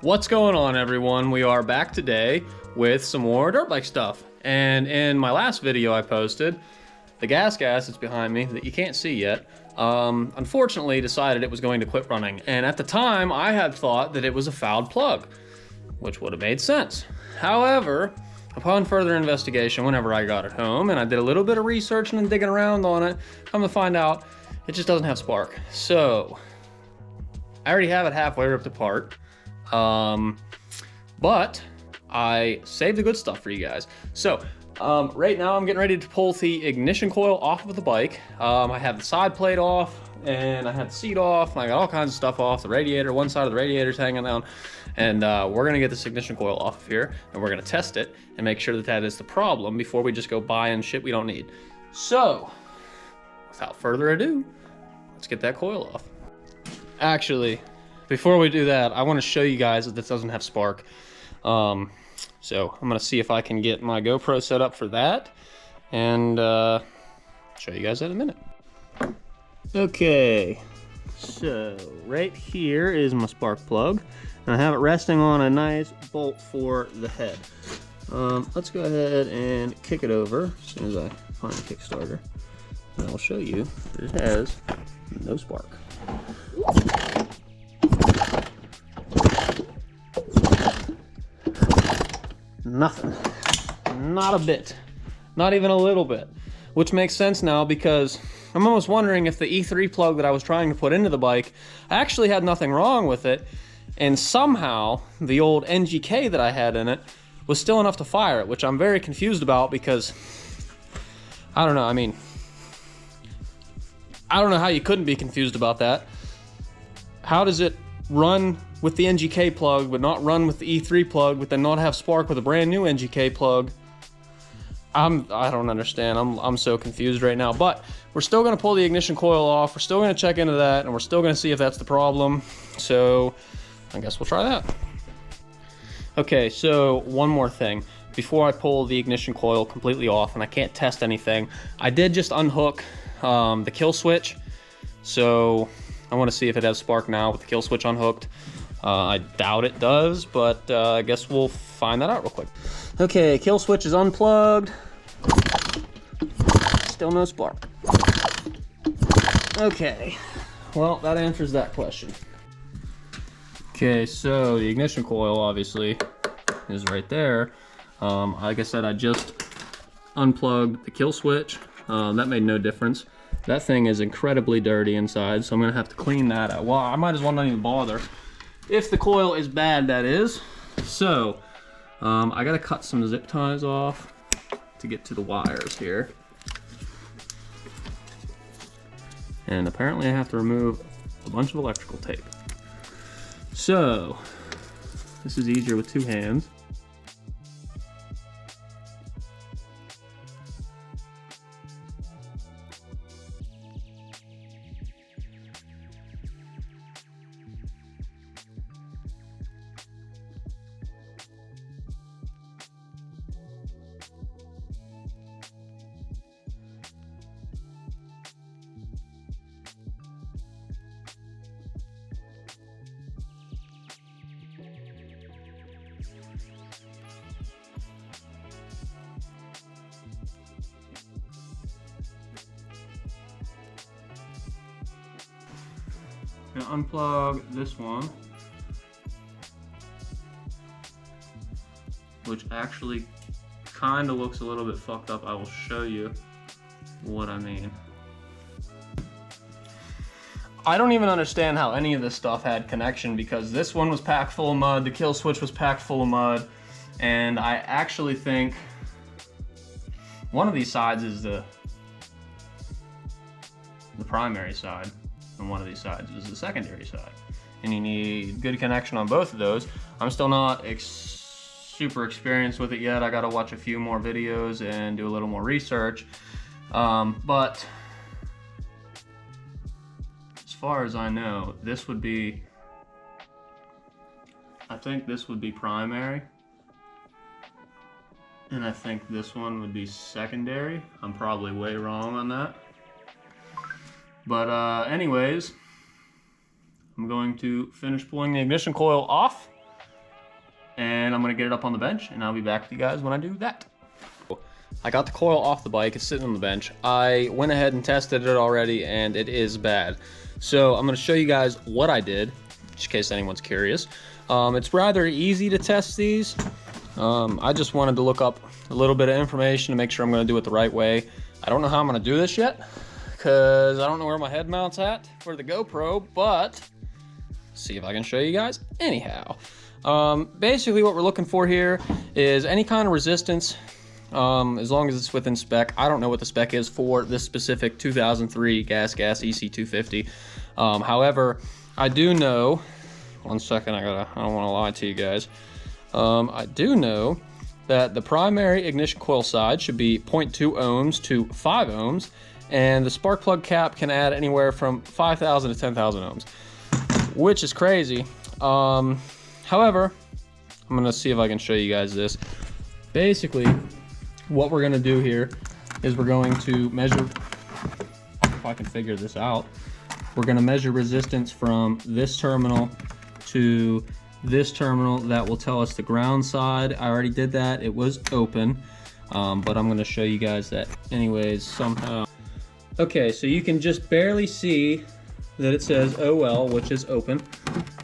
What's going on, everyone? We are back today with some more dirt bike stuff. And in my last video I posted, the GasGas that's behind me that you can't see yet, unfortunately decided it was going to quit running. And at the time, I had thought that it was a fouled plug, which would have made sense. However, upon further investigation, whenever I got it home and I did a little bit of research and digging around on it, come to find out it just doesn't have spark. So I already have it halfway ripped apart. But I saved the good stuff for you guys. So right now I'm getting ready to pull the ignition coil off of the bike. I have the side plate off and I have the seat off and I got all kinds of stuff off. The radiator, one side of the radiator's hanging down, and we're gonna get this ignition coil off of here and we're gonna test it and make sure that that is the problem before we just go buying shit we don't need. So without further ado, let's get that coil off. Actually, before we do that, I want to show you guys that this doesn't have spark. So I'm going to see if I can get my GoPro set up for that and show you guys that in a minute. Okay, so right here is my spark plug. And I have it resting on a nice bolt for the head. Let's go ahead and kick it over as soon as I find a Kickstarter. And I'll show you that it has no spark. Nothing. Not a bit. Not even a little bit. Which makes sense now because I'm almost wondering if the E3 plug that I was trying to put into the bike, I actually had nothing wrong with it, and somehow the old NGK that I had in it was still enough to fire it, which I'm very confused about because, I don't know, I mean, I don't know how you couldn't be confused about that. How does it run with the NGK plug but not run with the E3 plug but then not have spark with a brand new NGK plug? I don't understand. I'm so confused right now, but we're still going to pull the ignition coil off. We're still going to check into that and we're still going to see if that's the problem. So I guess we'll try that. Okay, so one more thing before I pull the ignition coil completely off, and I can't test anything, I did just unhook the kill switch, so I want to see if it has spark now with the kill switch unhooked. I doubt it does, but I guess we'll find that out real quick. Okay, kill switch is unplugged. Still no spark. Okay, well, that answers that question. Okay, so the ignition coil obviously is right there. Like I said, I just unplugged the kill switch. That made no difference. That thing is incredibly dirty inside, so I'm gonna have to clean that out. Well, I might as well not even bother. If the coil is bad, that is. So, I gotta cut some zip ties off to get to the wires here. And apparently I have to remove a bunch of electrical tape. So, this is easier with two hands. I'm gonna unplug this one, which actually kind of looks a little bit fucked up. I will show you what I mean. I don't even understand how any of this stuff had connection because this one was packed full of mud, the kill switch was packed full of mud, and I actually think one of these sides is the primary side, and one of these sides is the secondary side. And you need good connection on both of those. I'm still not super experienced with it yet. I gotta watch a few more videos and do a little more research. But as far as I know, this would be, I think this would be primary. And I think this one would be secondary. I'm probably way wrong on that. But anyways, I'm going to finish pulling the ignition coil off and I'm gonna get it up on the bench, and I'll be back with you guys when I do that. I got the coil off the bike, it's sitting on the bench. I went ahead and tested it already, and it is bad. So I'm gonna show you guys what I did, just in case anyone's curious. It's rather easy to test these. I just wanted to look up a little bit of information to make sure I'm gonna do it the right way. I don't know how I'm gonna do this yet, because I don't know where my head mount's at for the GoPro, but see if I can show you guys anyhow. Basically what we're looking for here is any kind of resistance, as long as it's within spec. I don't know what the spec is for this specific 2003 GasGas EC250. However, I do know, one second, I don't want to lie to you guys. I do know that the primary ignition coil side should be 0.2 ohms to 5 ohms, and the spark plug cap can add anywhere from 5,000 to 10,000 ohms, which is crazy. However, I'm gonna see if I can show you guys this. Basically, what we're gonna do here is we're going to measure, if I can figure this out, we're gonna measure resistance from this terminal to this terminal. That will tell us the ground side. I already did that, it was open, but I'm gonna show you guys that anyways somehow. Okay, so you can just barely see that it says OL, which is open.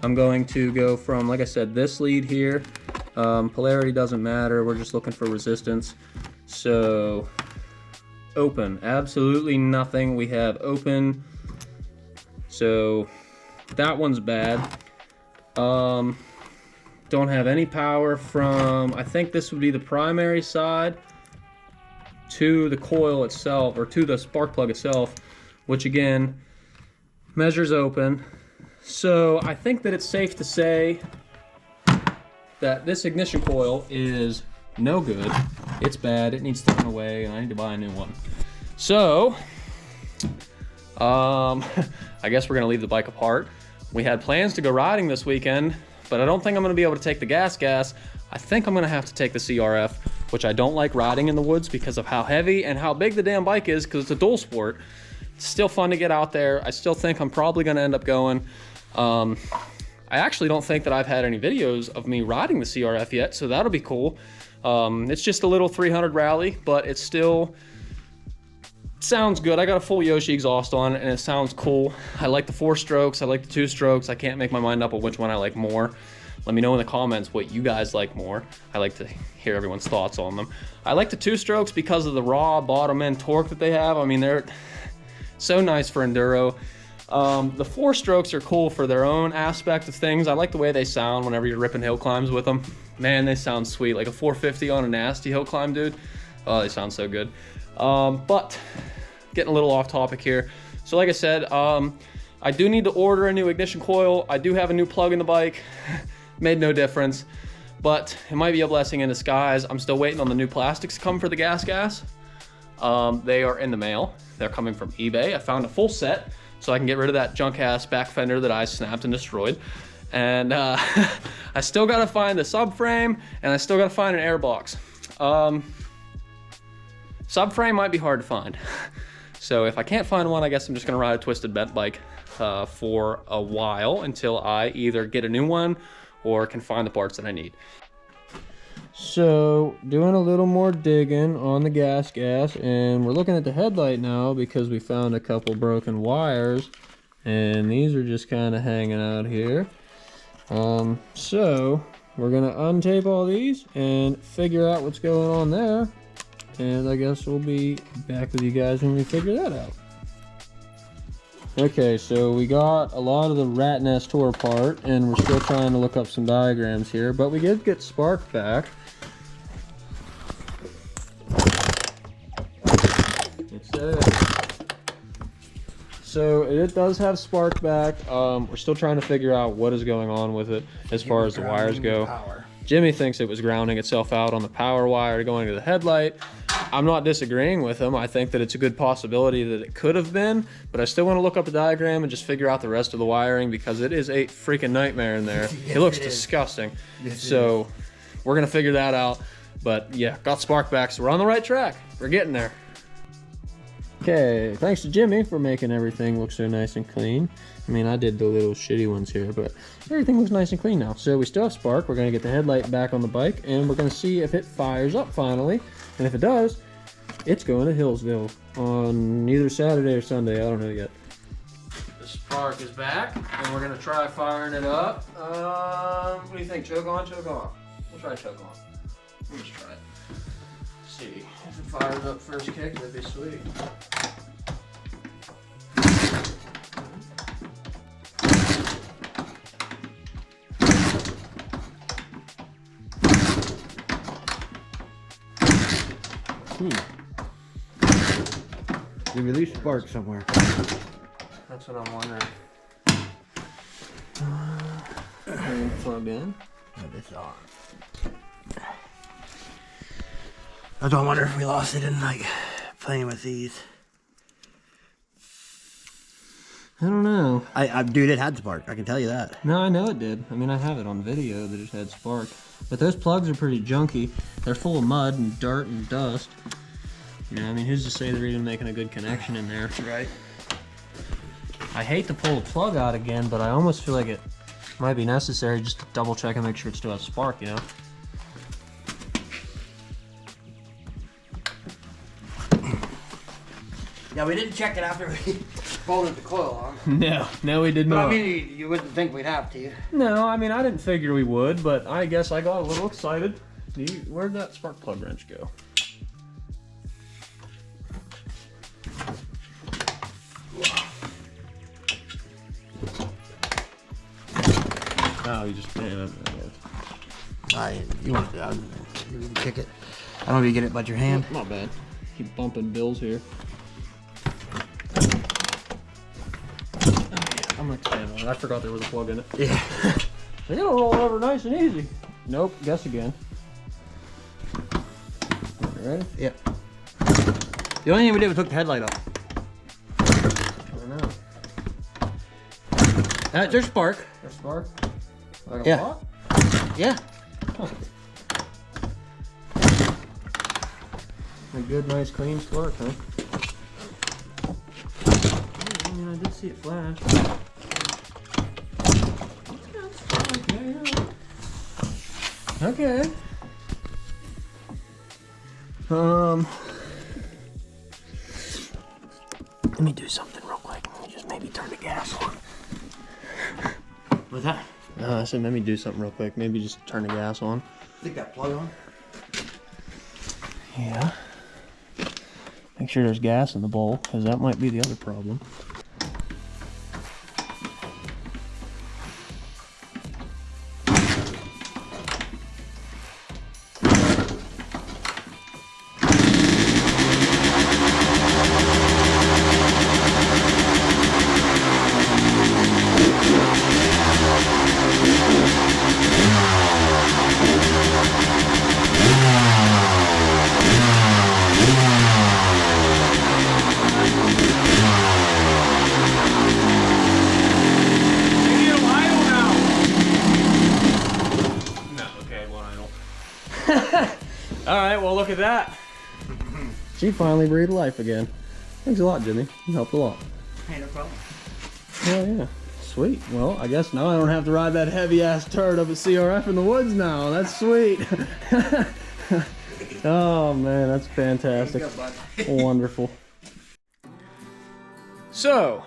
I'm going to go from, like I said, this lead here. Polarity doesn't matter, we're just looking for resistance. So, open, absolutely nothing. We have open, so that one's bad. Don't have any power from, I think this would be the primary side to the coil itself, or to the spark plug itself, which again, measures open. So I think that it's safe to say that this ignition coil is no good. It's bad, it needs thrown away, and I need to buy a new one. So, I guess we're gonna leave the bike apart. We had plans to go riding this weekend, but I don't think I'm gonna be able to take the GasGas. I think I'm gonna have to take the CRF, which I don't like riding in the woods because of how heavy and how big the damn bike is, because it's a dual sport. It's still fun to get out there. I still think I'm probably gonna end up going. I actually don't think that I've had any videos of me riding the CRF yet, so that'll be cool. It's just a little 300 rally, but it still sounds good. I got a full Yoshi exhaust on it, and it sounds cool. I like the 4 strokes, I like the 2 strokes. I can't make my mind up on which one I like more. Let me know in the comments what you guys like more. I like to hear everyone's thoughts on them. I like the 2 strokes because of the raw bottom end torque that they have. I mean, they're so nice for enduro. The 4 strokes are cool for their own aspect of things. I like the way they sound whenever you're ripping hill climbs with them. Man, they sound sweet. Like a 450 on a nasty hill climb, dude. Oh, they sound so good. But getting a little off topic here. So like I said, I do need to order a new ignition coil. I do have a new plug in the bike. Made no difference, but it might be a blessing in disguise. I'm still waiting on the new plastics to come for the GasGas. They are in the mail. They're coming from eBay. I found a full set, so I can get rid of that junk ass back fender that I snapped and destroyed. And I still gotta find the subframe, and I still gotta find an air box. Subframe might be hard to find. So if I can't find one, I guess I'm just gonna ride a twisted bent bike for a while until I either get a new one or can find the parts that I need. So doing a little more digging on the GasGas, and we're looking at the headlight now because we found a couple broken wires, and these are just kind of hanging out here. So we're gonna untape all these and figure out what's going on there, and I guess we'll be back with you guys when we figure that out. Okay, so we got a lot of the rat nest tore apart, and we're still trying to look up some diagrams here, but we did get spark back. So it does have spark back. We're still trying to figure out what is going on with it as far as the wires go. Jimmy thinks it was grounding itself out on the power wire going to the headlight. I'm not disagreeing with him. I think that it's a good possibility that it could have been, but I still want to look up the diagram and just figure out the rest of the wiring because it is a freaking nightmare in there. It looks disgusting. So we're going to figure that out. But yeah, got spark back, so we're on the right track. We're getting there. Okay, thanks to Jimmy for making everything look so nice and clean. I mean, I did the little shitty ones here, but everything looks nice and clean now. So we still have spark. We're gonna get the headlight back on the bike, and we're gonna see if it fires up finally. And if it does, it's going to Hillsville on either Saturday or Sunday. I don't know yet. The spark is back, and we're gonna try firing it up. What do you think? Choke on, choke off? We'll try choke on. We'll just try it. See if it fires up first kick, that'd be sweet. You released spark somewhere. That's what I'm wondering. Plugged in. Put this on. I don't wonder if we lost it in like playing with these. I don't know. Dude, it had spark. I can tell you that. No, I know it did. I mean, I have it on video that it had spark. But those plugs are pretty junky. They're full of mud and dirt and dust. You know, I mean, who's to say they're even making a good connection in there? Right. I hate to pull the plug out again, but I almost feel like it might be necessary just to double check and make sure it still has spark, you know? Yeah, we didn't check it after we bolted the coil on. No, we did But not. I mean, you wouldn't think we'd have to. No, I mean, I didn't figure we would, but I guess I got a little excited. Where'd that spark plug wrench go? Oh, you just... Yeah, You want to kick it? I don't know if you get it by your hand. not bad. Keep bumping bills here. Oh, yeah, I'm gonna stand on it. I forgot there was a plug in it. Yeah. They're gonna roll over nice and easy. Nope, guess again. You ready? Yeah. The only thing we did was hook the headlight up. I know. There's spark. There's spark? Like a Yeah. lot? Yeah. Huh. A good, nice, clean spark, huh? I mean, I did see it flash. Okay. Let me do something real quick. Let me just maybe turn the gas on. What's that? I said let me do something real quick. Maybe just turn the gas on. Stick that plug on. Yeah. Make sure there's gas in the bowl, because that might be the other problem. Alright, well look at that. She finally breathed life again. Thanks a lot, Jimmy. You helped a lot. Hey, no problem. Hell yeah. Sweet. Well, I guess now I don't have to ride that heavy ass turd up at CRF in the woods now. That's sweet. Oh man, that's fantastic. Wonderful. So,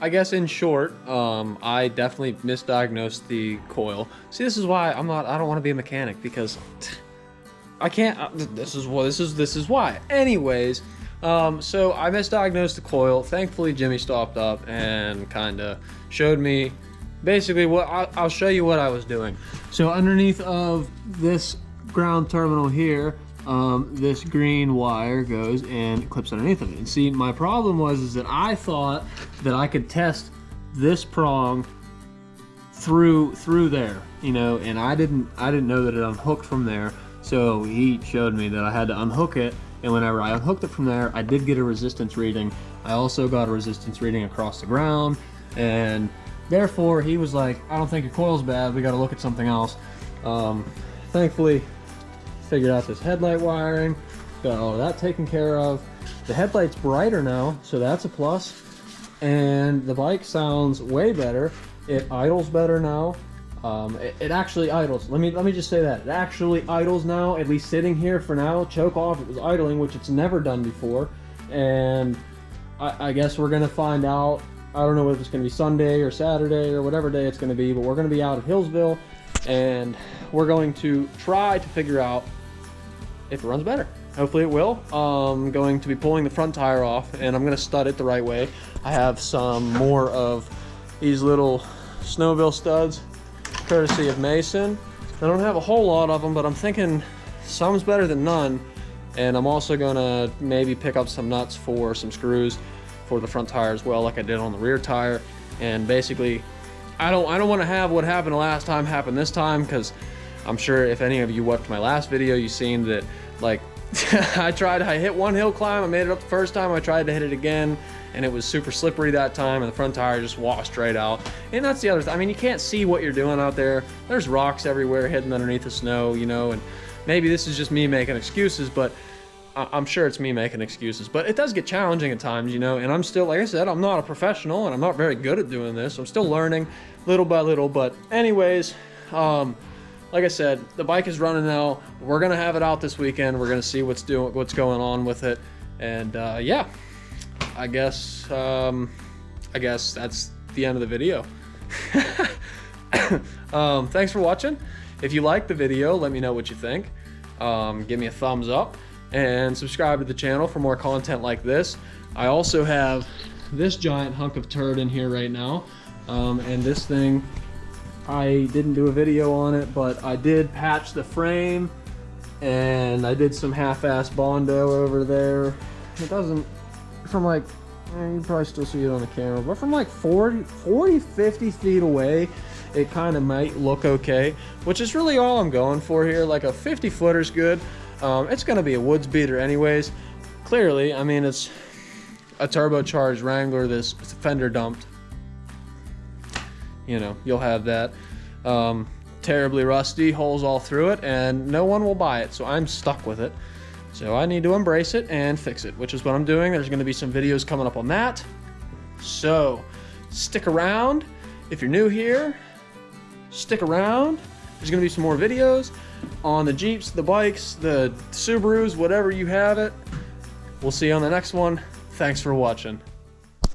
I guess in short, I definitely misdiagnosed the coil. See, this is why I don't want to be a mechanic, because I can't. This is why. Anyways, so I misdiagnosed the coil. Thankfully, Jimmy stopped up and kind of showed me basically what I'll show you what I was doing. So underneath of this ground terminal here, this green wire goes and clips underneath of it. And see, my problem was that I thought that I could test this prong through there, you know, and I didn't know that it unhooked from there. So he showed me that I had to unhook it, and whenever I unhooked it from there, I did get a resistance reading. I also got a resistance reading across the ground, and therefore he was like, I don't think your coil's bad, we gotta look at something else. Thankfully, figured out this headlight wiring, Got all of that taken care of. The headlight's brighter now, so that's a plus. And the bike sounds way better. It idles better now. It actually idles. Let me just say that. It actually idles now, at least sitting here for now. Choke off, it was idling, which it's never done before. And I guess we're gonna find out. I don't know if it's gonna be Sunday or Saturday or whatever day it's gonna be, but we're gonna be out at Hillsville and we're going to try to figure out if it runs better. Hopefully it will. I'm going to be pulling the front tire off and I'm gonna stud it the right way. I have some more of these little Snowville studs, courtesy of Mason. I don't have a whole lot of them, but I'm thinking some's better than none. And I'm also gonna maybe pick up some nuts for some screws for the front tire as well, like I did on the rear tire. And basically, I don't want to have what happened last time happen this time, because I'm sure if any of you watched my last video, you've seen that, like, I hit one hill climb, I made it up the first time, I tried to hit it again, and it was super slippery that time, and the front tire just washed right out. And that's the other thing. I mean, you can't see what you're doing out there. There's rocks everywhere hidden underneath the snow, you know, and maybe this is just me making excuses, but I'm sure it's me making excuses. But it does get challenging at times, you know, and I'm still, like I said, I'm not a professional, and I'm not very good at doing this. I'm still learning little by little, but anyways, like I said, the bike is running now. We're gonna have it out this weekend. We're gonna see what's going on with it, and yeah, I guess that's the end of the video. Thanks for watching. If you liked the video, let me know what you think. Give me a thumbs up and subscribe to the channel for more content like this. I also have this giant hunk of turd in here right now, and this thing, I didn't do a video on it, but I did patch the frame and I did some half-ass Bondo over there. It doesn't, from like, you can probably still see it on the camera, but from like 40, 50 feet away, it kind of might look okay, which is really all I'm going for here. Like a 50 footer's good. It's gonna be a woods beater anyways. Clearly, I mean, it's a turbocharged Wrangler, this fender dumped. You know, you'll have that. Terribly rusty, holes all through it, and no one will buy it, so I'm stuck with it. So I need to embrace it and fix it, which is what I'm doing. There's gonna be some videos coming up on that. So stick around. If you're new here, stick around. There's gonna be some more videos on the Jeeps, the bikes, the Subarus, whatever you have it. We'll see you on the next one. Thanks for watching.